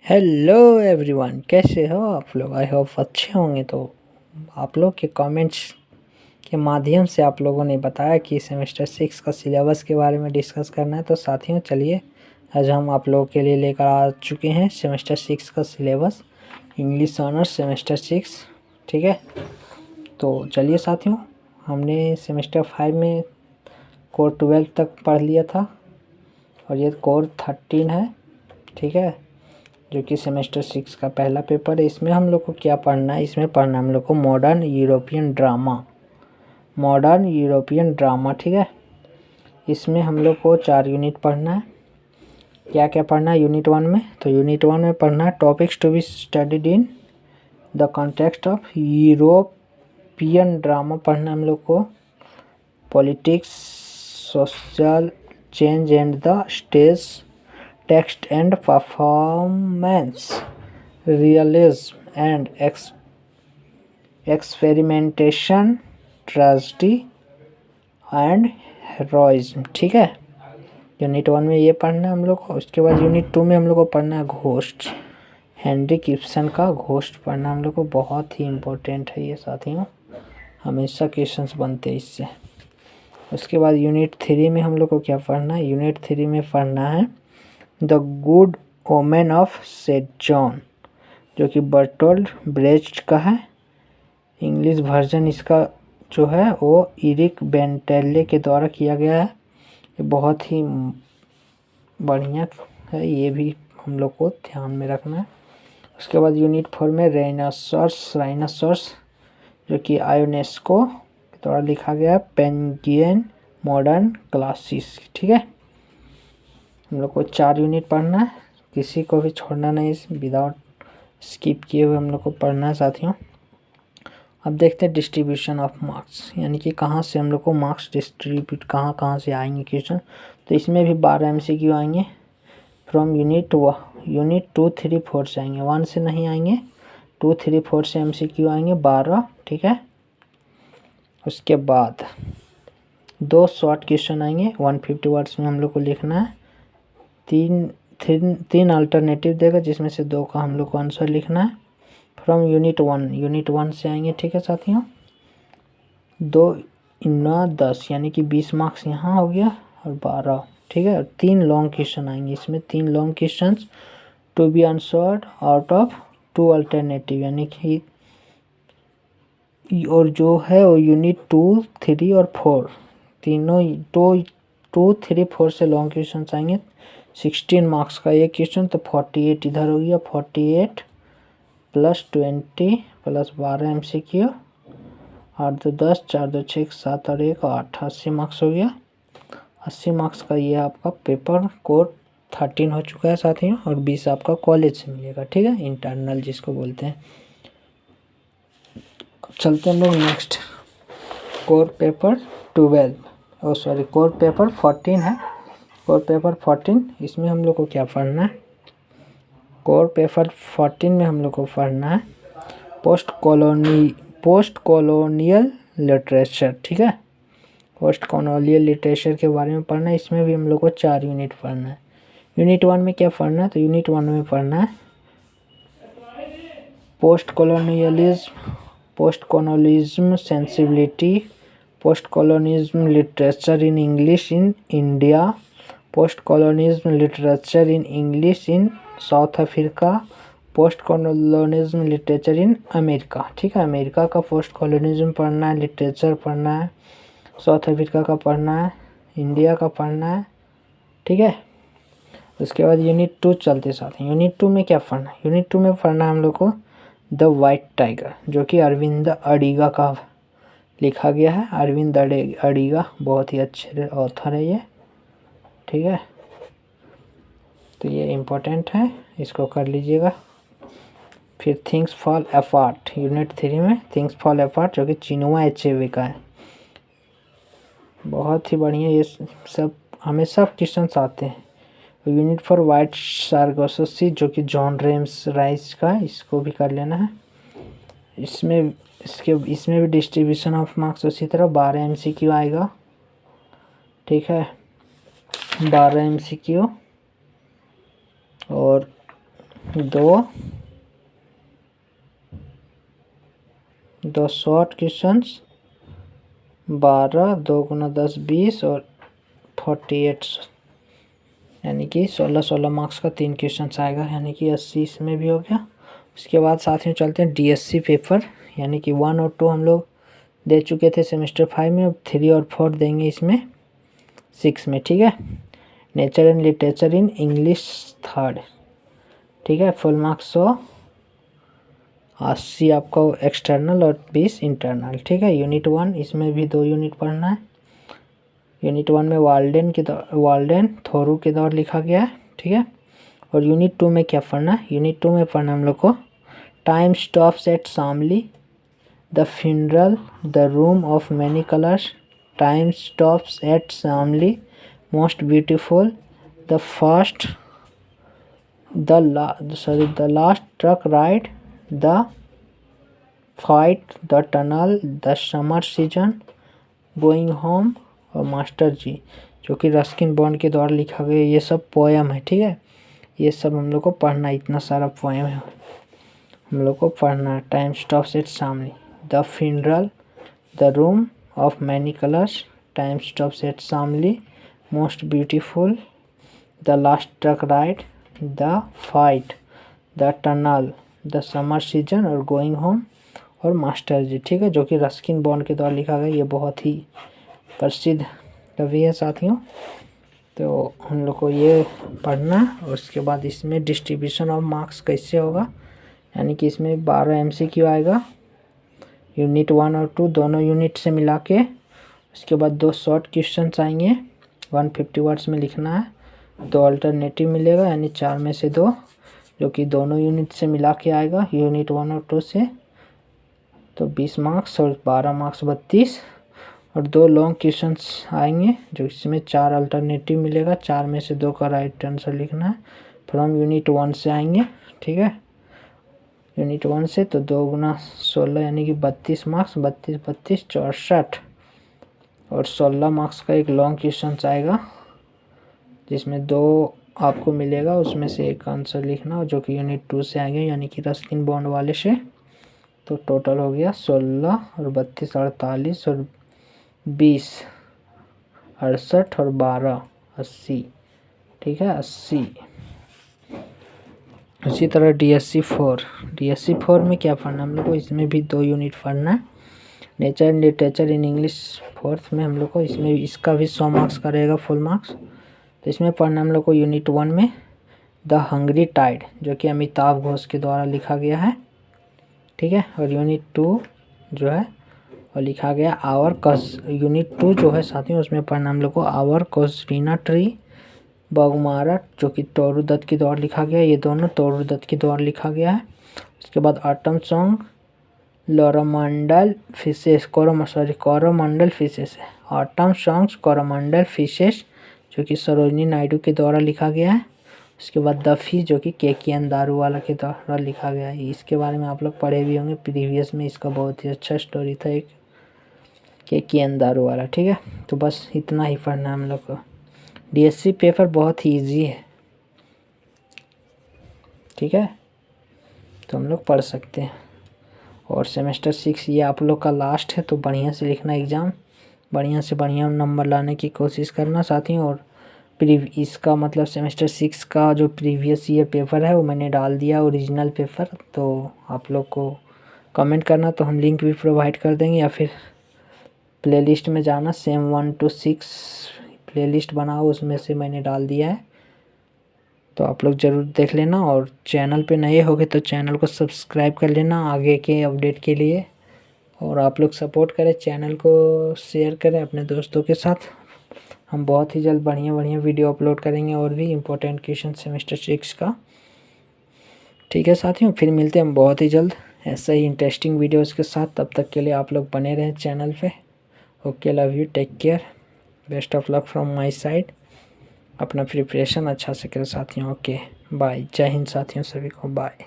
Hello everyone, कैसे हो आप लोग। आई होप अच्छे होंगे। तो आप लोग के कमेंट्स के माध्यम से आप लोगों ने बताया कि सेमेस्टर 6 का सिलेबस के बारे में डिस्कस करना है। तो साथियों चलिए आज हम आप लोगों के लिए लेकर आ चुके हैं सेमेस्टर 6 का सिलेबस, इंग्लिश ऑनर्स सेमेस्टर 6। ठीक है, तो चलिए साथियों, हमने सेमेस्टर 5 में कोर 12 तक पढ़ लिया था और ये कोर 13 है। ठीक है, जो कि सेमेस्टर 6 का पहला पेपर है। इसमें हम लोग को क्या पढ़ना है, इसमें पढ़ना है हम लोग को मॉडर्न यूरोपियन ड्रामा। ठीक है, इसमें हम लोग को 4 यूनिट पढ़ना है। क्या क्या पढ़ना है यूनिट 1 में, तो यूनिट 1 में पढ़ना है topics to be studied in the context of European drama. पढ़ना है हम लोग को politics, social change and the stage, text and performance, realism and experimentation, tragedy and heroism। ठीक है, यूनिट 1 में ये पढ़ना है हम लोग को। उसके बाद यूनिट 2 में हम लोग को पढ़ना है घोस्ट, हेनरिक इब्सन का घोस्ट पढ़ना हम लोग को। बहुत ही इम्पोर्टेंट है ये साथियों, हमेशा क्वेश्चंस बनते हैं इससे। उसके बाद यूनिट 3 में हम लोग को क्या पढ़ना है, यूनिट 3 में पढ़ना है the good omen of saint John, जो कि बर्टोल्ड ब्रेस्ट का है। इंग्लिश वर्जन इसका जो है वो इरिक बेंटेले के द्वारा किया गया है। ये बहुत ही बढ़िया है, ये भी हम लोग को ध्यान में रखना है। उसके बाद यूनिट 4 में राइनासोर्स जो कि आयोनेस्को के द्वारा लिखा गया है, पेंगियन मॉडर्न क्लासिस। ठीक है, हम लोग को 4 यूनिट पढ़ना है, किसी को भी छोड़ना नहीं, विदाउट स्किप किए हुए हम लोग को पढ़ना है साथियों। अब देखते हैं डिस्ट्रीब्यूशन ऑफ मार्क्स, यानी कि कहाँ से हम लोग को मार्क्स डिस्ट्रीब्यूट कहाँ से आएंगे क्वेश्चन। तो इसमें भी 12 MCQ आएंगे फ्रॉम यूनिट 2, 3, 4 से आएंगे, 1 से नहीं आएंगे। 2, 3, 4 से MCQ आएंगे 12। ठीक है, उसके बाद 2 शॉर्ट क्वेश्चन आएंगे 150 वर्ड्स में हम लोग को लिखना है। तीन अल्टरनेटिव देगा, जिसमें से 2 का हम लोग को आंसर लिखना है फ्रॉम यूनिट 1 से आएंगे। ठीक है साथियों, 2 9 10 यानी कि 20 मार्क्स यहाँ हो गया और 12। ठीक है, और 3 लॉन्ग क्वेश्चन आएंगे इसमें, 3 long question to be answered out of 2 alternative, यानी कि और जो है वो यूनिट 2, 3 और 4 तीनों 2, 3, 4 से लॉन्ग क्वेश्चन आएंगे। 16 मार्क्स का एक क्वेश्चन, तो 48 इधर हो गया, 48 + 20 + 12 MCQ, 8 2 10, 4 2 6 7 और 1 8, 80 मार्क्स हो गया। 80 मार्क्स का ये आपका पेपर कोर 13 हो चुका है साथियों, और 20 आपका कॉलेज से मिलेगा। ठीक है, इंटरनल जिसको बोलते हैं। अब चलते हैं हम लोग नेक्स्ट, कोर पेपर 14 है। कोर पेपर 14, इसमें हम लोग को क्या पढ़ना है, कोर पेपर 14 में हम लोग को पढ़ना है पोस्ट कॉलोनियल लिटरेचर। ठीक है, पोस्ट कॉलोनियल लिटरेचर के बारे में पढ़ना है। इसमें भी हम लोग को 4 यूनिट पढ़ना है। यूनिट 1 में क्या पढ़ना है, तो यूनिट 1 में पढ़ना है post colonialism sensibility, post colonialism literature in English in India, post colonialism literature in English in south Africa, post colonialism literature in America. ठीक है, अमेरिका का पोस्ट कॉलोनिज्म पढ़ना है, लिटरेचर पढ़ना है, साउथ अफ्रीका का पढ़ना है, इंडिया का पढ़ना है। ठीक है, उसके बाद यूनिट 2 चलते साथ हैं। यूनिट 2 में क्या पढ़ना है, यूनिट 2 में पढ़ना है हम लोग को द वाइट टाइगर, जो कि अरविंद अडिगा का लिखा गया है। अरविंद अडिगा बहुत ही अच्छे ऑथर है ये। ठीक है, तो ये इम्पोर्टेंट है, इसको कर लीजिएगा। फिर थिंग्स फॉल अपार्ट, यूनिट 3 में थिंग्स फॉल अपार्ट, जो कि चिनुआ अचेबे का है। बहुत ही बढ़िया, ये सब हमें सब क्वेश्चन आते हैं। यूनिट 4 वाइट सार्गोससी, जो कि जॉन रेम्स राइस का है, इसको भी कर लेना है। इसमें भी डिस्ट्रीब्यूशन ऑफ मार्क्स उसी तरह 12 MCQ आएगा। ठीक है, 12 MCQ, और दो शॉर्ट क्वेश्चंस, 12, 2 गुना 10 20 और 48, यानी कि 16 मार्क्स का 3 क्वेश्चन आएगा, यानी कि 80 इसमें भी हो गया। उसके बाद साथियों चलते हैं DSC पेपर, यानी कि 1 और 2 हम लोग दे चुके थे सेमेस्टर 5 में, अब 3 और 4 देंगे इसमें 6 में, ठीक है। Nature and literature in English 3rd, ठीक है। फुल मार्क्स 80 आपका एक्सटर्नल और 20 इंटरनल, ठीक है। यूनिट 1 इसमें भी 2 यूनिट पढ़ना है। यूनिट 1 में वाल्डेन थोरू के दौर लिखा गया है, ठीक है। और यूनिट 2 में क्या पढ़ना है? यूनिट 2 में पढ़ना हम लोग को time stops at Shamli, the funeral, the room of many colours, time stops at Shamli, most beautiful, the first, the last truck ride, the fight, the tunnel, the summer season, going home और master जी, जो कि Ruskin bond के द्वारा लिखा गया। ये सब poem है, ठीक है। ये सब हम लोग को पढ़ना है, इतना सारा पोएम है हम लोग को पढ़ना है। Time stops at Shamli, the funeral, the room of many colours, time stops at Shamli, most beautiful, the last truck ride, the fight, the tunnel, the summer season और गोइंग होम और मास्टर जी, ठीक है, जो कि रस्किन बॉन्ड के द्वारा लिखा गया। ये बहुत ही प्रसिद्ध कवि है साथियों, तो हम लोग को ये पढ़ना। और उसके बाद इसमें डिस्ट्रीब्यूशन ऑफ मार्क्स कैसे होगा, यानी कि इसमें 12 MCQ आएगा, यूनिट 1 और 2 दोनों यूनिट से मिला के। उसके बाद 2 शॉर्ट क्वेश्चन आएंगे, 150 वर्ड्स में लिखना है, 2 अल्टरनेटिव मिलेगा, यानी 4 में से 2, जो कि दोनों यूनिट से मिला के आएगा, यूनिट 1 और 2 से। तो 20 मार्क्स और 12 मार्क्स 32। और 2 लॉन्ग क्वेश्चंस आएंगे, जो इसमें 4 अल्टरनेटिव मिलेगा, 4 में से 2 का राइट आंसर लिखना है, फ्रॉम यूनिट 1 से आएंगे, ठीक है। यूनिट 1 से तो 2 गुना 16 यानी कि 32 मार्क्स, 32 32 64। और 16 मार्क्स का एक लॉन्ग क्वेश्चन आएगा, जिसमें 2 आपको मिलेगा, उसमें से एक आंसर लिखना, जो कि यूनिट 2 से आएंगे, यानी कि रस्किन बॉन्ड वाले से। तो टोटल हो गया 16 और 32 48 और 20 68 और 12 80, ठीक है, 80। उसी तरह DSC 4 में क्या पढ़ना हम लोग को? इसमें भी 2 यूनिट पढ़ना है। Nature and literature in English 4th में हम लोग को, इसमें इसका भी 100 मार्क्स का रहेगा फुल मार्क्स। तो इसमें पढ़ना हम लोग को यूनिट 1 में द हंग्री टाइड, जो कि अमिताभ घोष के द्वारा लिखा गया है, ठीक है। और यूनिट 2 जो है और लिखा गया आवर कस, यूनिट 2 जो है साथियों, उसमें पढ़ना हम लोग को आवर कॉस्टिना ट्री, बगमारा, जो कि तोरू दत्त के द्वारा लिखा गया, ये दोनों तोरू दत्त के द्वारा लिखा गया है। उसके बाद ऑटम सॉन्ग, कोरोमंडल फिशेस है, ऑटम सॉन्ग्स कोरोमंडल फिशेस, जो कि सरोजनी नायडू के द्वारा लिखा गया है। उसके बाद द फिश, जो कि KKN दारूवाला के द्वारा लिखा गया है। इसके बारे में आप लोग पढ़े भी होंगे प्रीवियस में, इसका बहुत ही अच्छा स्टोरी था एक, KKN दारूवाला, ठीक है। तो बस इतना ही पढ़ना है हम लोग को। DSC पेपर बहुत ही ईजी है, ठीक है, तो हम लोग पढ़ सकते हैं। और सेमेस्टर 6 ये आप लोग का लास्ट है, तो बढ़िया से लिखना एग्ज़ाम, बढ़िया से बढ़िया नंबर लाने की कोशिश करना साथियों। और इसका मतलब सेमेस्टर 6 का जो प्रीवियस ईयर पेपर है वो मैंने डाल दिया ओरिजिनल पेपर, तो आप लोग को कमेंट करना, तो हम लिंक भी प्रोवाइड कर देंगे, या फिर प्लेलिस्ट में जाना, सेम 1 to 6 प्लेलिस्ट बनाओ, उसमें से मैंने डाल दिया है, तो आप लोग ज़रूर देख लेना। और चैनल पे नए होगे तो चैनल को सब्सक्राइब कर लेना आगे के अपडेट के लिए। और आप लोग सपोर्ट करें, चैनल को शेयर करें अपने दोस्तों के साथ। हम बहुत ही जल्द बढ़िया बढ़िया वीडियो अपलोड करेंगे, और भी इम्पोर्टेंट क्वेश्चन सेमेस्टर 6 का, ठीक है साथियों। फिर मिलते हैं हम बहुत ही जल्द ऐसा ही इंटरेस्टिंग वीडियोज़ के साथ। तब तक के लिए आप लोग बने रहें चैनल पे। Okay, love you, take care, best of luck from my side. अपना प्रिपरेशन अच्छा से करें साथियों। ओके बाय, जय हिंद साथियों, सभी को बाय।